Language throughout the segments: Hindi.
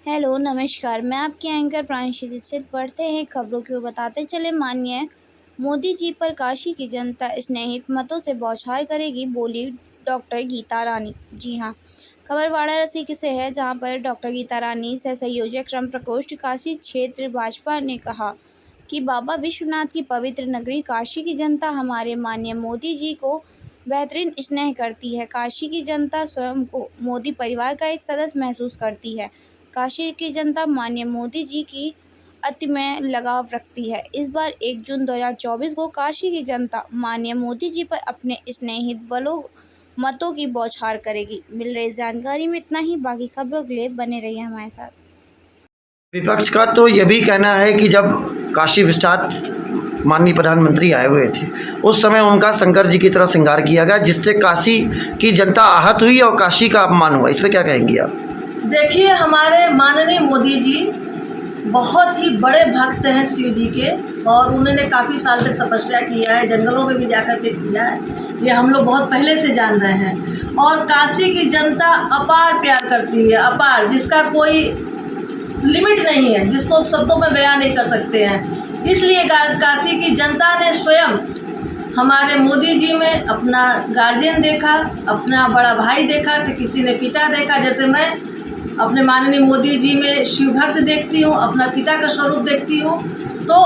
हेलो, नमस्कार। मैं आपकी एंकर प्रांशी दीक्षित। बढ़ते हैं खबरों की ओर। बताते चले, माननीय मोदी जी पर काशी की जनता स्नेहित मतों से बौछार करेगी, बोली डॉक्टर गीता रानी। जी हाँ, खबर वाराणसी से है, जहां पर डॉक्टर गीता रानी, सह संयोजक श्रम प्रकोष्ठ काशी क्षेत्र भाजपा, ने कहा कि बाबा विश्वनाथ की पवित्र नगरी काशी की जनता हमारे माननीय मोदी जी को बेहतरीन स्नेह करती है। काशी की जनता स्वयं को मोदी परिवार का एक सदस्य महसूस करती है। काशी की जनता माननीय मोदी जी की अतिमय लगाव रखती है। इस बार 1 जून 2024 को काशी की जनता माननीय मोदी जी पर अपने स्नेहित मतों की बौछार करेगी। मिल रही जानकारी में इतना ही। बाकी खबरों के लिए बने रहिए हमारे साथ। विपक्ष का तो यह भी कहना है कि जब काशी विश्वनाथ माननीय प्रधानमंत्री आए हुए थे, उस समय उनका शंकर जी की तरह श्रृंगार किया गया, जिससे काशी की जनता आहत हुई और काशी का अपमान हुआ। इस पर क्या कहेंगी आप? देखिए, हमारे माननीय मोदी जी बहुत ही बड़े भक्त हैं शिव जी के, और उन्होंने काफ़ी साल तक तपस्या किया है, जंगलों में भी जाकर के किया है। ये हम लोग बहुत पहले से जान रहे हैं। और काशी की जनता अपार प्यार करती है, अपार, जिसका कोई लिमिट नहीं है, जिसको शब्दों में बयान नहीं कर सकते हैं। इसलिए काशी की जनता ने स्वयं हमारे मोदी जी में अपना गार्जियन देखा, अपना बड़ा भाई देखा, तो किसी ने पिता देखा। जैसे मैं अपने माननीय मोदी जी में शिव भक्त देखती हूँ, अपना पिता का स्वरूप देखती हूँ, तो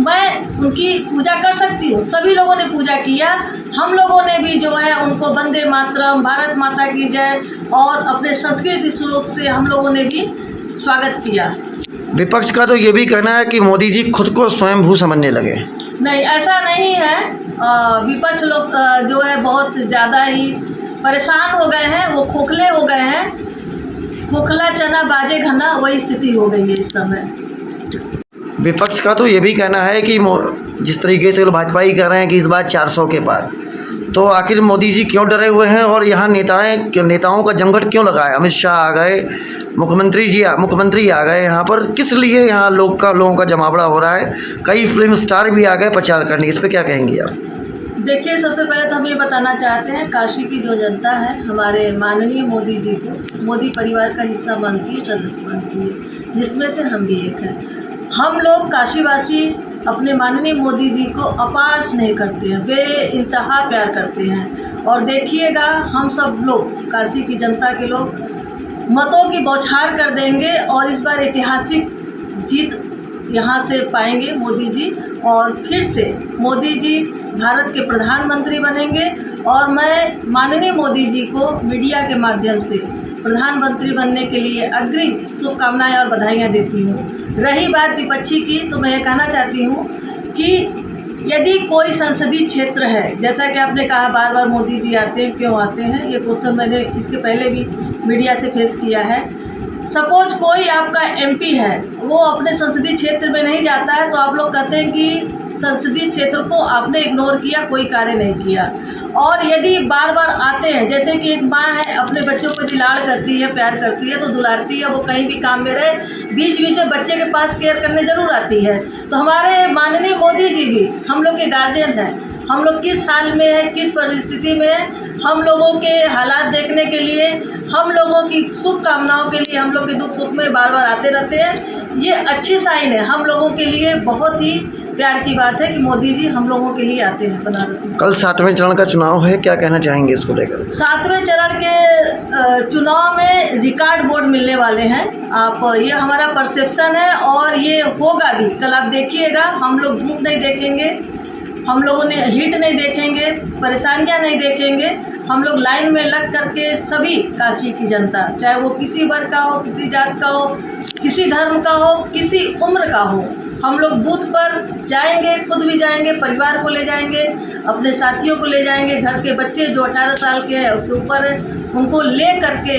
मैं उनकी पूजा कर सकती हूँ। सभी लोगों ने पूजा किया। हम लोगों ने भी जो है उनको वंदे मातरम, भारत माता की जय और अपने संस्कृत श्लोक से हम लोगों ने भी स्वागत किया। विपक्ष का तो ये भी कहना है कि मोदी जी खुद को स्वयंभू समझने लगे। नहीं, ऐसा नहीं है। विपक्ष लोग जो है बहुत ज़्यादा ही परेशान हो गए हैं, वो खोखले हो गए हैं। खोखला चना बाजे घना, वही स्थिति हो गई है इस समय। विपक्ष का तो ये भी कहना है कि जिस तरीके से भाजपा ही कह रहे हैं कि इस बार 400 के पार, तो आखिर मोदी जी क्यों डरे हुए हैं और यहाँ नेताओं का जमघट क्यों लगा है? अमित शाह आ गए, मुख्यमंत्री आ गए, यहाँ पर किस लिए यहाँ लोगों का जमावड़ा हो रहा है? कई फिल्म स्टार भी आ गए प्रचार करने। इस पर क्या कहेंगी आप? देखिए, सबसे पहले तो हम ये बताना चाहते हैं, काशी की जो जनता है हमारे माननीय मोदी जी को मोदी परिवार का हिस्सा मानती है, सदस्य मानती है, जिसमें से हम भी एक हैं। हम लोग काशीवासी अपने माननीय मोदी जी को अपार स्नेह करते हैं, बेइंतहा प्यार करते हैं। और देखिएगा, हम सब लोग काशी की जनता के लोग मतों की बौछार कर देंगे, और इस बार ऐतिहासिक जीत यहाँ से पाएंगे मोदी जी, और फिर से मोदी जी भारत के प्रधानमंत्री बनेंगे। और मैं माननीय मोदी जी को मीडिया के माध्यम से प्रधानमंत्री बनने के लिए अग्रिम शुभकामनाएं और बधाइयाँ देती हूँ। रही बात विपक्षी की, तो मैं ये कहना चाहती हूँ कि यदि कोई संसदीय क्षेत्र है, जैसा कि आपने कहा बार बार मोदी जी आते हैं, क्यों आते हैं, ये क्वेश्चन मैंने इसके पहले भी मीडिया से फेस किया है। सपोज कोई आपका एमपी है, वो अपने संसदीय क्षेत्र में नहीं जाता है, तो आप लोग कहते हैं कि संसदीय क्षेत्र को आपने इग्नोर किया, कोई कार्य नहीं किया। और यदि बार बार आते हैं, जैसे कि एक माँ है, अपने बच्चों को लाड़ करती है, प्यार करती है, तो दुलारती है, वो कहीं भी काम में रहे, बीच बीच में बच्चे के पास केयर करने ज़रूर आती है। तो हमारे माननीय मोदी जी भी हम लोग के गार्जियन हैं। हम लोग किस हाल में है, किस परिस्थिति में है, हम लोगों के हालात देखने के लिए, हम लोगों की शुभकामनाओं के लिए, हम लोग के दुख सुख में बार बार आते रहते हैं। ये अच्छी साइन है, हम लोगों के लिए बहुत ही प्यार की बात है कि मोदी जी हम लोगों के लिए आते हैं बनारस में। कल 7वें चरण का चुनाव है, क्या कहना चाहेंगे इसको लेकर? 7वें चरण के चुनाव में रिकॉर्ड वोट मिलने वाले हैं। ये हमारा परसेप्शन है, और ये होगा भी। कल आप देखिएगा, हम लोग धूप नहीं देखेंगे, हम लोगों ने हीट नहीं देखेंगे, परेशानियां नहीं देखेंगे। हम लोग लाइन में लग करके सभी काशी की जनता, चाहे वो किसी वर्ग का हो, किसी जात का हो, किसी धर्म का हो, किसी उम्र का हो, हम लोग बूथ पर जाएंगे, खुद भी जाएंगे, परिवार को ले जाएंगे, अपने साथियों को ले जाएंगे, घर के बच्चे जो 18 साल के हैं उसके ऊपर है, उनको ले करके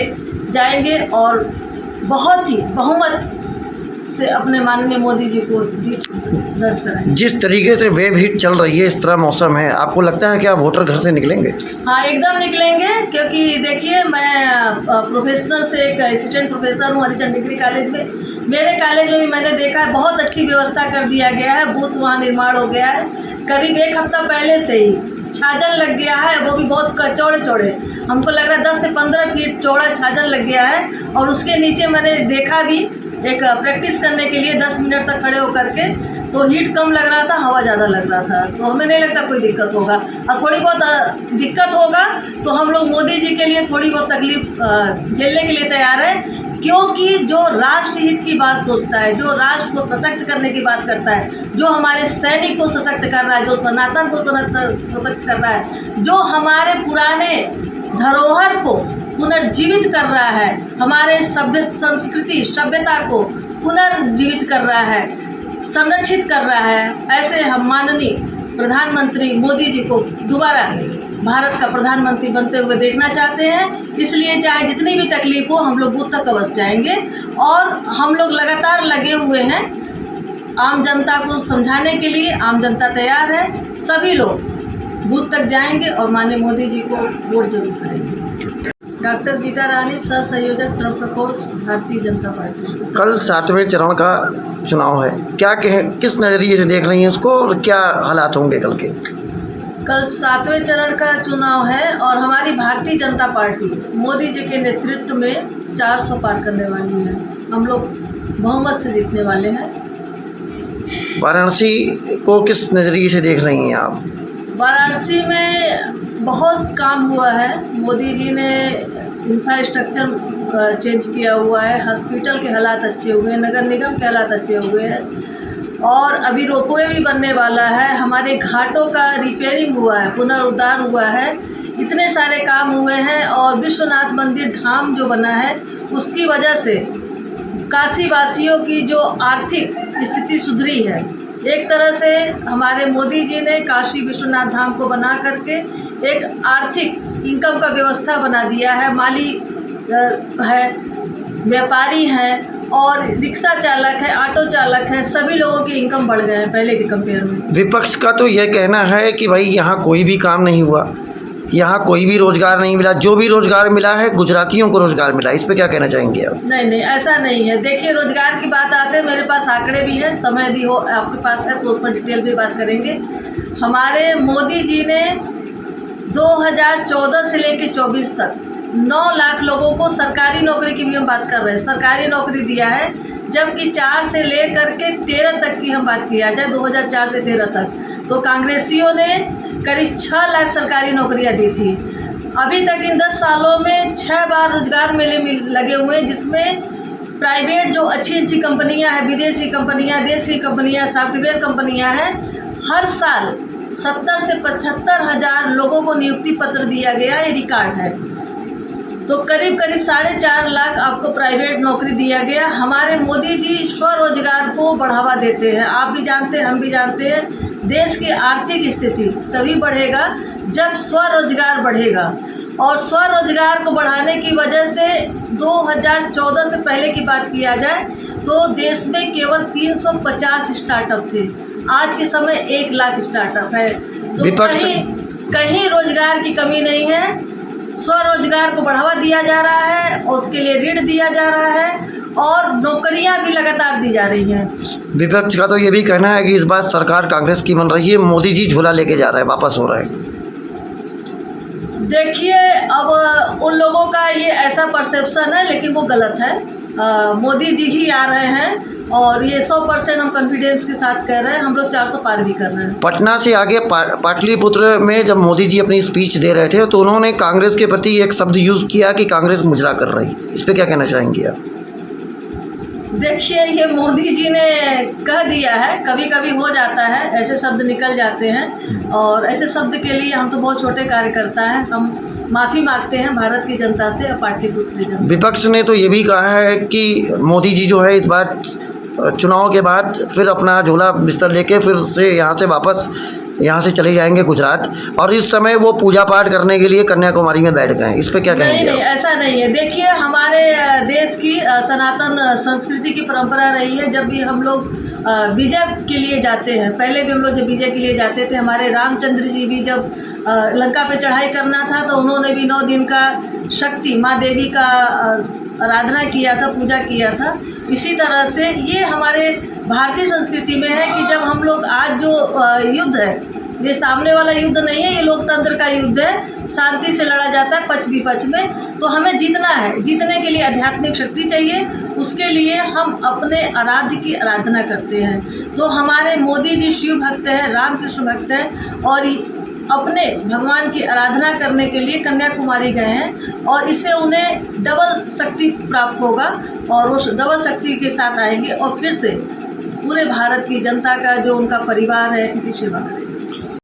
जाएंगे, और बहुत ही बहुमत से अपने माननीय मोदी जी को जीत दर्ज कराएंगे। जिस तरीके से वेब हिट चल रही है, इस तरह मौसम है, आपको लगता है क्या वोटर घर से निकलेंगे? हाँ, एकदम निकलेंगे, क्योंकि देखिए, मैं प्रोफेशनल से एक असिस्टेंट प्रोफेसर हूँ हरिचंद डिग्री कॉलेज में। मेरे कॉलेज में भी मैंने देखा है, बहुत अच्छी व्यवस्था कर दिया गया है, बूथ वहाँ निर्माण हो गया है करीब 1 हफ्ता पहले से ही। छाजन लग गया है, वो भी बहुत चौड़े चौड़े, हमको लग रहा है 10 से 15 फीट चौड़ा छाजन लग गया है। और उसके नीचे मैंने देखा भी, एक प्रैक्टिस करने के लिए 10 मिनट तक खड़े होकर के, तो हीट कम लग रहा था, हवा ज़्यादा लग रहा था, तो हमें नहीं लगता कोई दिक्कत होगा। और थोड़ी बहुत दिक्कत होगा तो हम लोग मोदी जी के लिए थोड़ी बहुत तकलीफ झेलने के लिए तैयार है, क्योंकि जो राष्ट्र हित की बात सोचता है, जो राष्ट्र को सशक्त करने की बात करता है, जो हमारे सैनिक को सशक्त कर रहा है, जो सनातन को सशक्त कर रहा है, जो हमारे पुराने धरोहर को पुनर्जीवित कर रहा है, हमारे सभ्यता को पुनर्जीवित कर रहा है, संरक्षित कर रहा है, ऐसे हम माननीय प्रधानमंत्री मोदी जी को दोबारा भारत का प्रधानमंत्री बनते हुए देखना चाहते हैं। इसलिए चाहे जितनी भी तकलीफ हो, हम लोग बूथ तक अवश्य जाएंगे और हम लोग लगातार लगे हुए हैं आम जनता को समझाने के लिए। आम जनता तैयार है, सभी लोग बूथ तक जाएंगे और माननीय मोदी जी को वोट जरूर करेंगे। डॉक्टर गीता रानी, सह संयोजक श्रम प्रकोष्ठ, भारतीय जनता पार्टी। कल 7वें चरण का चुनाव है, क्या किस नज़रिए से देख रही हैं उसको और क्या हालात होंगे कल के? कल 7वें चरण का चुनाव है और हमारी भारतीय जनता पार्टी मोदी जी के नेतृत्व में 400 पार करने वाली है। हम लोग बहुमत से जीतने वाले हैं। वाराणसी को किस नज़रिए से देख रही हैं आप? वाराणसी में बहुत काम हुआ है। मोदी जी ने इंफ्रास्ट्रक्चर चेंज किया हुआ है, हॉस्पिटल के हालात अच्छे हुए हैं, नगर निगम के हालात अच्छे हुए हैं और अभी रोपवे भी बनने वाला है। हमारे घाटों का रिपेयरिंग हुआ है, पुनरुद्धार हुआ है, इतने सारे काम हुए हैं। और विश्वनाथ मंदिर धाम जो बना है, उसकी वजह से काशी वासियों की जो आर्थिक स्थिति सुधरी है। एक तरह से हमारे मोदी जी ने काशी विश्वनाथ धाम को बना करके एक आर्थिक इनकम का व्यवस्था बना दिया है। माली है, व्यापारी हैं और रिक्शा चालक है, ऑटो चालक है, सभी लोगों की इनकम बढ़ गए हैं पहले के कंपेयर में। विपक्ष का तो यह कहना है कि भाई यहाँ कोई भी काम नहीं हुआ, यहाँ कोई भी रोज़गार नहीं मिला, जो भी रोज़गार मिला है गुजरातियों को रोज़गार मिला। इस पे क्या कहना चाहेंगे आप? नहीं, ऐसा नहीं है। देखिए, रोज़गार की बात आते हैं, मेरे पास आंकड़े भी हैं, समय भी हो आपके पास है तो उस पर डिटेल भी बात करेंगे। हमारे मोदी जी ने 2014 से लेकर 24 तक 9 लाख लोगों को सरकारी नौकरी की भी हम बात कर रहे हैं, सरकारी नौकरी दिया है। जबकि 4 से लेकर के 13 तक की हम बात किया जाए, 2004 से 13 तक, तो कांग्रेसियों ने करीब 6 लाख सरकारी नौकरियां दी थी। अभी तक इन 10 सालों में 6 बार रोजगार मेले लगे हुए हैं, जिसमें प्राइवेट जो अच्छी कंपनियां हैं, विदेशी कंपनियां, देशी कंपनियां, सॉफ्टवेयर कंपनियां हैं, हर साल 70 से 75 हज़ार लोगों को नियुक्ति पत्र दिया गया, ये रिकॉर्ड है। तो करीब 4.5 लाख आपको प्राइवेट नौकरी दिया गया। हमारे मोदी जी स्वरोजगार को बढ़ावा देते हैं। आप भी जानते हैं, हम भी जानते हैं, देश की आर्थिक स्थिति तभी बढ़ेगा जब स्वरोजगार बढ़ेगा। और स्वरोजगार को बढ़ाने की वजह से 2014 से पहले की बात किया जाए तो देश में केवल 350 स्टार्टअप थे, आज के समय 1 लाख स्टार्टअप है। तो कहीं रोजगार की कमी नहीं है। स्वरोजगार को बढ़ावा दिया जा रहा है और उसके लिए ऋण दिया जा रहा है और नौकरियां भी लगातार दी जा रही हैं। विपक्ष का तो ये भी कहना है कि इस बार सरकार कांग्रेस की बन रही है, मोदी जी झोला लेके जा रहे हैं, वापस हो रहे हैं। देखिए, अब उन लोगों का ये ऐसा परसेप्शन है, लेकिन वो गलत है। मोदी जी ही आ रहे हैं और ये 100% हम कॉन्फिडेंस के साथ कह रहे हैं। हम लोग 400 पार भी कर रहे हैं। पटना से आगे पाटलिपुत्र में जब मोदी जी अपनी स्पीच दे रहे थे तो उन्होंने कांग्रेस के प्रति एक शब्द यूज़ किया कि कांग्रेस मुजरा कर रही। इस पे क्या कहना चाहेंगे आप? देखिए, ये मोदी जी ने कह दिया है, कभी कभी हो जाता है, ऐसे शब्द निकल जाते हैं और ऐसे शब्द के लिए हम तो बहुत छोटे कार्यकर्ता हैं। हम माफ़ी मांगते हैं भारत की जनता से और पाटलिपुत्र जनता। विपक्ष ने तो ये भी कहा है कि मोदी जी जो है इस बार चुनाव के बाद फिर अपना झोला बिस्तर लेके फिर से यहाँ से चले जाएंगे गुजरात, और इस समय वो पूजा पाठ करने के लिए कन्याकुमारी में बैठ गए। इस पे क्या कहेंगे? नहीं, ऐसा नहीं है। देखिए, हमारे देश की सनातन संस्कृति की परंपरा रही है, जब भी हम लोग विजय के लिए जाते हैं, पहले भी हम लोग जब विजय के लिए जाते थे, हमारे रामचंद्र जी भी जब लंका पे चढ़ाई करना था तो उन्होंने भी 9 दिन का शक्ति माँ देवी का आराधना किया था, पूजा किया था। इसी तरह से ये हमारे भारतीय संस्कृति में है कि जब हम लोग आज जो युद्ध है ये सामने वाला युद्ध नहीं है, ये लोकतंत्र का युद्ध है, शांति से लड़ा जाता है पक्ष विपक्ष में। तो हमें जीतना है, जीतने के लिए आध्यात्मिक शक्ति चाहिए, उसके लिए हम अपने आराध्य की आराधना करते हैं। तो हमारे मोदी जी शिव भक्त हैं, रामकृष्ण भक्त हैं और अपने भगवान की आराधना करने के लिए कन्याकुमारी गए हैं और इससे उन्हें डबल शक्ति प्राप्त होगा और वो डबल शक्ति के साथ आएंगे और फिर से पूरे भारत की जनता का जो उनका परिवार है उनकी सेवा करेंगे।